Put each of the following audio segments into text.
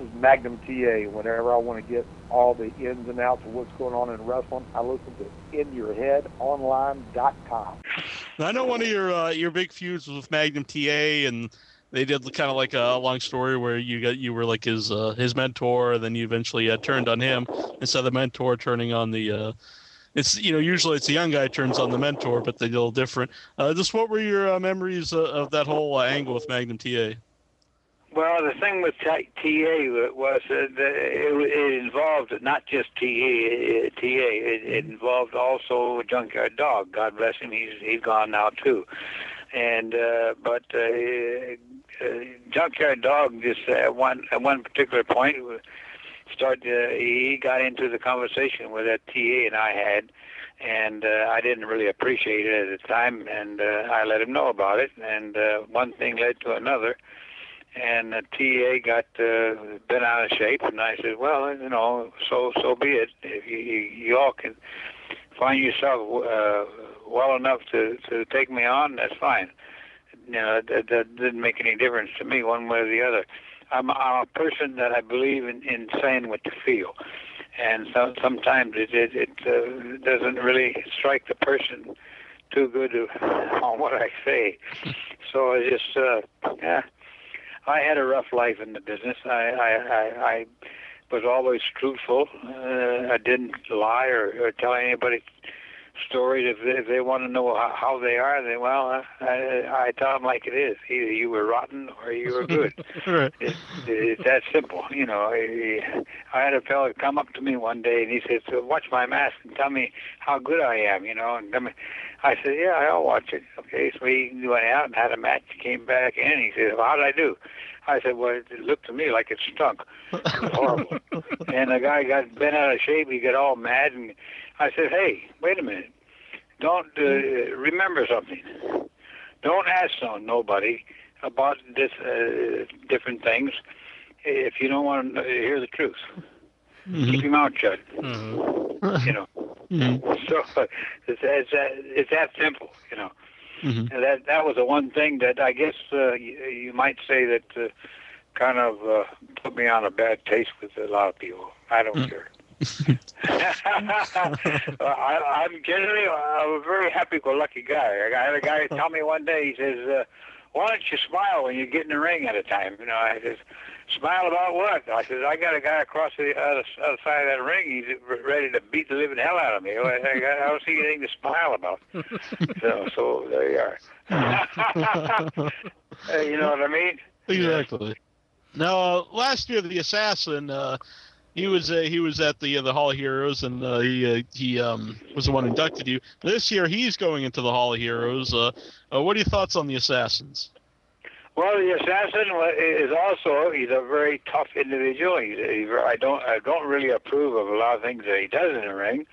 is Magnum TA. Whenever I want to get all the ins and outs of what's going on in wrestling, I listen to InYourHeadOnline.com. I know one of your big feuds was with Magnum TA, and they did kind of like a long story where you were like his mentor, and then you eventually turned on him instead of the mentor turning on the. It's usually it's the young guy turns on the mentor, but they're a little different. Just what were your memories of that whole angle with Magnum TA? Well, the thing with TA was that it involved not just TA. It involved also Junkyard Dog. God bless him. He's gone now too. And but Junkyard Dog just at one particular point he got into the conversation with that TA and I had, and I didn't really appreciate it at the time, and I let him know about it, and one thing led to another, and TA got bent out of shape, and I said, well, so be it. If you all can find yourself well enough to take me on, that's fine. That didn't make any difference to me one way or the other. I'm a person that I believe in saying what you feel, and sometimes it doesn't really strike the person too good on what I say. So I just I had a rough life in the business. I was always truthful. I didn't lie or tell anybody stories. If they want to know how they are, I tell them like it is. Either you were rotten or you were good. Right. It's that simple. I had a fellow come up to me one day and he said, "So watch my mask and tell me how good I am." And I said, "Yeah, I'll watch it." Okay, so he went out and had a match. Came back in and he said, "Well, how did I do?" I said, "Well, it looked to me like it stunk. It was horrible." And the guy got bent out of shape. He got all mad, and I said, "Hey, wait a minute. Don't remember something. Don't ask nobody about this different things if you don't want to hear the truth. Mm-hmm. Keep your mouth shut." Mm-hmm. So it's that simple. Mm-hmm. And that was the one thing that I guess you might say that kind of put me on a bad taste with a lot of people. I don't care. I'm generally a very happy-go-lucky guy. I had a guy tell me one day, he says, "Why don't you smile when you get in the ring at a time?" I says, "Smile about what?" I said, "I got a guy across the other side of that ring. He's ready to beat the living hell out of me. I don't see anything to smile about." So there you are. You know what I mean? Exactly. Now, last year, the Assassin, he was at the Hall of Heroes, and he was the one who inducted you. This year, he's going into the Hall of Heroes. What are your thoughts on the Assassins? Well, the Assassin is also, he's a very tough individual. I don't really approve of a lot of things that he does in the ring,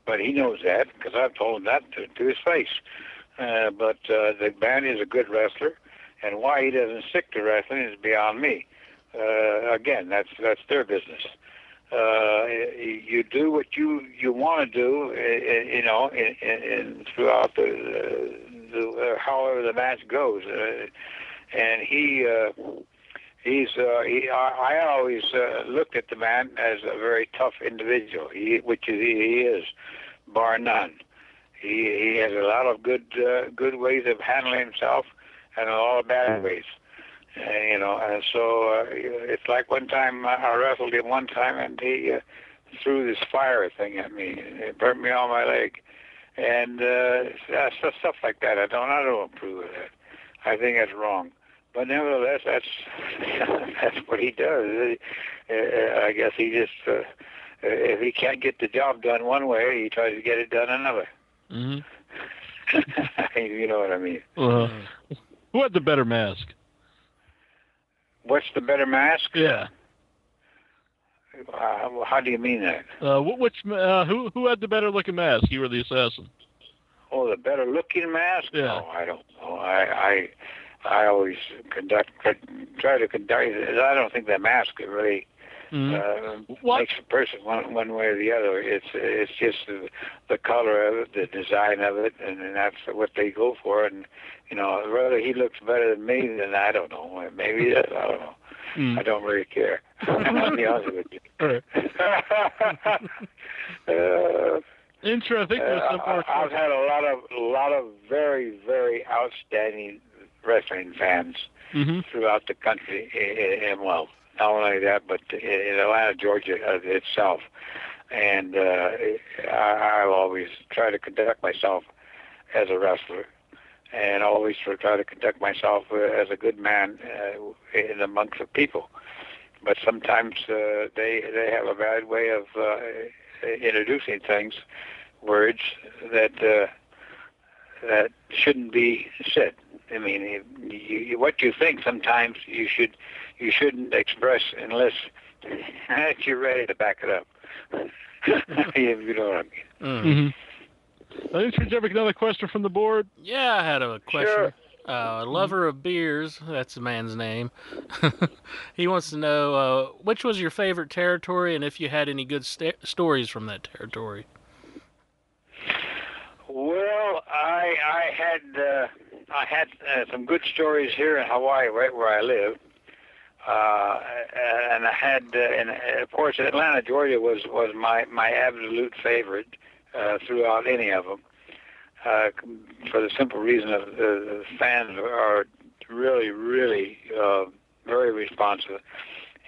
but he knows that because I've told him that to his face. But the man is a good wrestler, and why he doesn't stick to wrestling is beyond me. Again, that's their business. You do what you want to do, throughout the however the match goes. And I always looked at the man as a very tough individual, which he is, bar none. He has a lot of good ways of handling himself, and a lot of bad ways. And so it's like one time I wrestled him one time, and he threw this fire thing at me. It burnt me on my leg, and stuff like that. I don't approve of that. I think that's wrong. But nevertheless, that's what he does. I guess he just if he can't get the job done one way, he tries to get it done another. Mm-hmm. You know what I mean? Who had the better mask? What's the better mask? Yeah. How do you mean that? Who had the better looking mask? You or the Assassin? Oh, the better looking mask? Yeah. Oh, I don't know. I always try to conduct. I don't think that mask really makes a person one way or the other. It's just the color of it, the design of it, and that's what they go for. And whether he looks better than me, then I don't know. Maybe I don't know. I don't really care. I'll be honest with you. All right. Intro, I think there's some more. I've had a lot of very, very outstanding wrestling fans throughout the country, and well, not only that, but in Atlanta, Georgia itself. And I'll always try to conduct myself as a wrestler, and always try to conduct myself as a good man in amongst the people. But sometimes they have a bad way of introducing things, words that shouldn't be said. I mean, what you think sometimes you shouldn't express unless you're ready to back it up. If you know what I mean. Did you have another question from the board? Yeah, I had a question. Sure. Lover of Beers, that's the man's name. He wants to know which was your favorite territory, and if you had any good stories from that territory. Well, I had some good stories here in Hawaii, right where I live, and I had, and of course, Atlanta, Georgia was my absolute favorite throughout any of them, for the simple reason of the fans are really, really very responsive,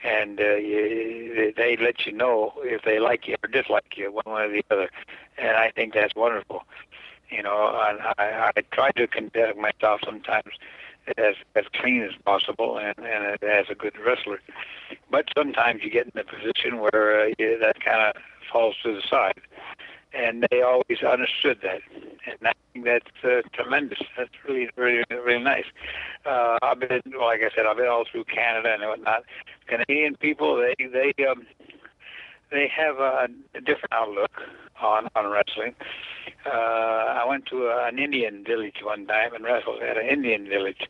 and they let you know if they like you or dislike you, one way or the other, and I think that's wonderful. You know, and I try to conduct myself sometimes as clean as possible and as a good wrestler. But sometimes you get in a position where that kind of falls to the side. And they always understood that. And I think that's tremendous. That's really, really, really nice. I've been, like I said, I've been all through Canada and whatnot. Canadian people, they have a different outlook on wrestling. I went to an Indian village one time and wrestled at an Indian village.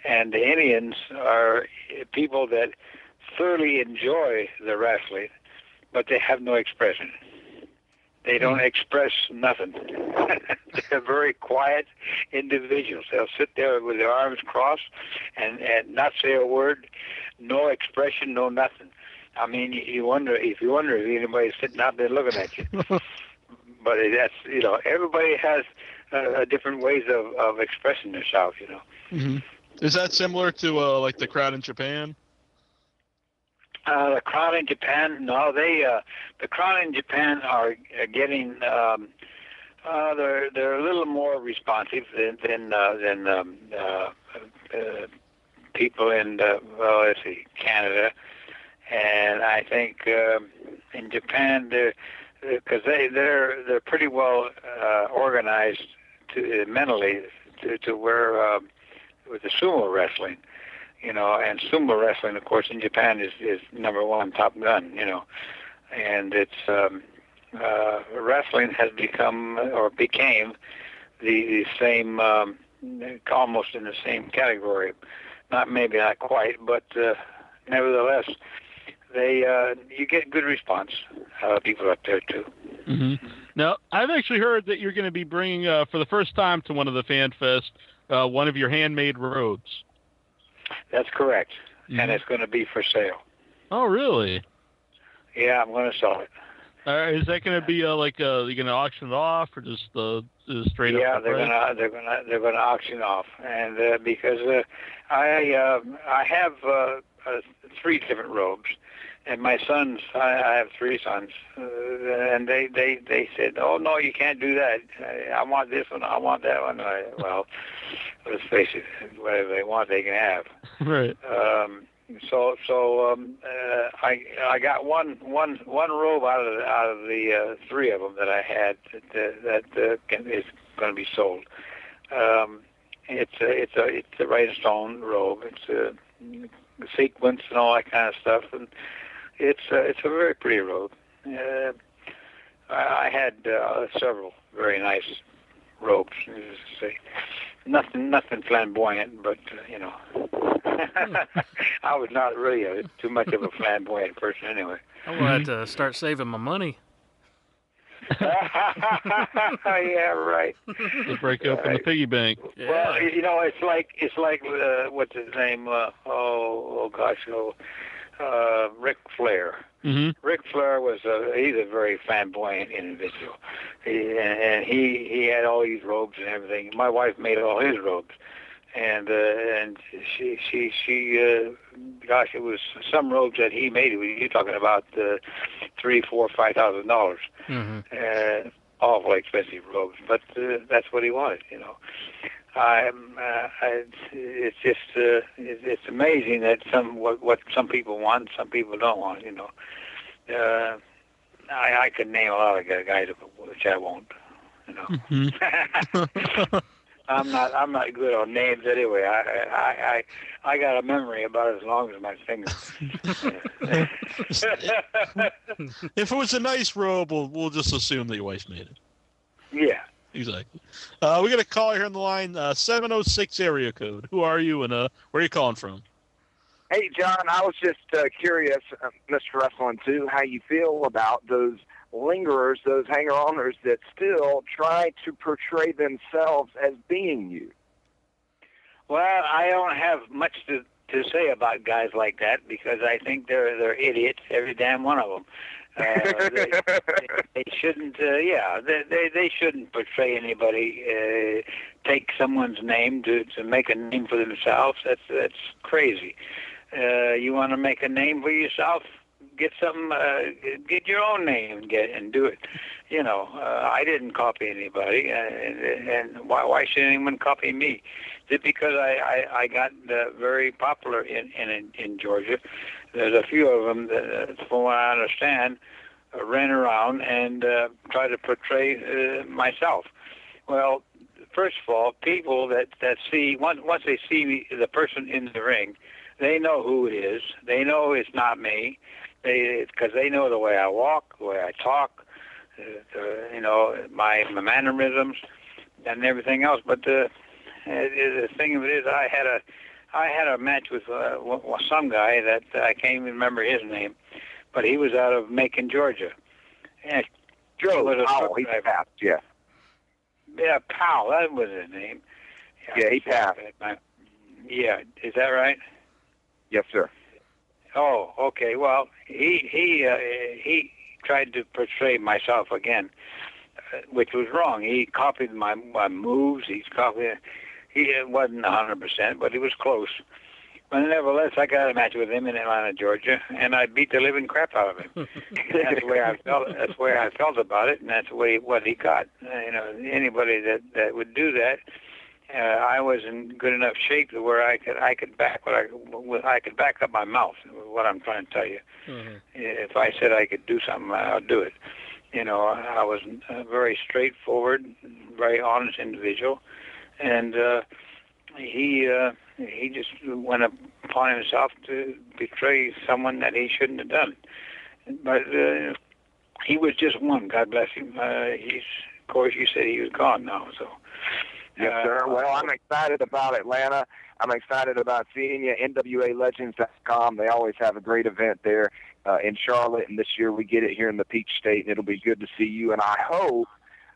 And the Indians are people that thoroughly enjoy the wrestling, but they have no expression. They don't express nothing. They're very quiet individuals. They'll sit there with their arms crossed and not say a word, no expression, no nothing. I mean, you wonder if anybody's sitting out there looking at you. But that's, you know, everybody has different ways of expressing themselves, you know. Mm-hmm. Is that similar to like the crowd in Japan? The crowd in Japan, no, the crowd in Japan are getting, they're a little more responsive than people in, well, let's see, Canada. And I think in Japan, because they're pretty well organized mentally to where with the sumo wrestling, you know, and sumo wrestling, of course, in Japan is number one, top gun, you know, and it's wrestling has become or became the same, almost in the same category, not quite, but nevertheless. You get good response, people up there too. Mm-hmm. Now, I've actually heard that you're going to be bringing, for the first time to one of the Fan Fest, one of your handmade robes. That's correct, and it's going to be for sale. Oh, really? Yeah, I'm going to sell it. Is that going to be you're going to auction it off, or just straight up? Yeah, they're going to auction off, and because I have 3 different robes. And my sons, I have 3 sons, and they said, "Oh no, you can't do that. I want this one. I want that one." Well, let's face it, whatever they want, they can have. Right. So I got one robe out of the 3 of them that I had that is going to be sold. It's a rhinestone robe. It's a sequence and all that kind of stuff, and it's a very pretty robe. I had several very nice robes. To say, nothing flamboyant, but you know, I was not really too much of a flamboyant person anyway. I'm gonna have to start saving my money. Yeah, right. To break open the piggy bank. Yeah. Well, you know, it's like what's his name? Ric Flair. Mm-hmm. Ric Flair he's a very flamboyant individual. He had all these robes and everything. My wife made all his robes. And she gosh, it was some robes that he made. You're talking about $3,000, $4,000, $5,000. Mm-hmm. Awful expensive robes, but that's what he wanted, it's just it's amazing that what some people want, some people don't want. I could name a lot of guys, which I won't. Mm-hmm. I'm not good on names anyway. I got a memory about as long as my fingers. If it was a nice robe, we'll just assume that your wife made it. Yeah. Exactly. We got a caller here on the line, 706 area code. Who are you, and where are you calling from? Hey, John, I was just curious, Mr. Wrestling 2, how you feel about those lingerers, those hanger-oners that still try to portray themselves as being you. Well, I don't have much to say about guys like that because I think they're idiots, every damn one of them. They shouldn't. They shouldn't portray anybody. Take someone's name to make a name for themselves. That's crazy. You want to make a name for yourself? Get some. Get your own name and do it. I didn't copy anybody, and why should anyone copy me? Just because I got very popular in Georgia. There's a few of them that, from what I understand, ran around and tried to portray myself. Well, first of all, people that see once they see the person in the ring, they know who it is. They know it's not me. Because they know the way I walk, the way I talk, my mannerisms and everything else. But the thing of it is, I had a match with some guy that I can't even remember his name, but he was out of Macon, Georgia. And Joe Powell, he passed, yeah. Yeah, Powell, that was his name. Yeah, he passed. Yeah, is that right? Yes, sir. Oh, okay. Well, he tried to portray myself again, which was wrong. He copied my moves. He wasn't 100%, but he was close. But nevertheless, I got a match with him in Atlanta, Georgia, and I beat the living crap out of him. That's the way I felt. That's the way I felt about it, and that's what he got. Anybody that would do that. I was in good enough shape to where I could back up my mouth. What I'm trying to tell you. Mm-hmm. If I said I could do something, I'll do it. I was a very straightforward, very honest individual, and he just went upon himself to betray someone that he shouldn't have done. But he was just one. God bless him. Of course, you said he was gone now, so. Yes, sir. Well, I'm excited about Atlanta. I'm excited about seeing you. NWALegends.com. They always have a great event there in Charlotte, and this year we get it here in the Peach State, and it'll be good to see you. And I hope,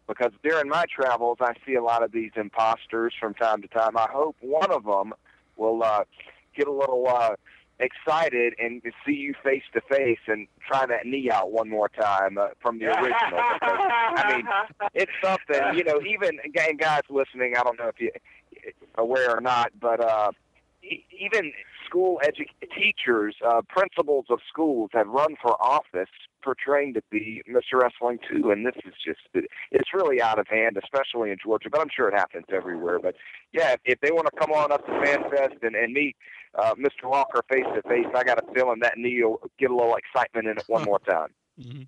because during my travels, I see a lot of these imposters from time to time. I hope one of them will get a little excited and see you face to face and try that knee out one more time from the original. Because, I mean, it's something, even guys listening, I don't know if you're aware or not, but even school teachers, principals of schools have run for office portraying to be Mr. Wrestling 2, and this is just, it's really out of hand, especially in Georgia, but I'm sure it happens everywhere. But yeah, if they want to come on up to FanFest and meet Mr. Walker face to face, I got a feeling that knee will get a little excitement in it one more time. Mm-hmm.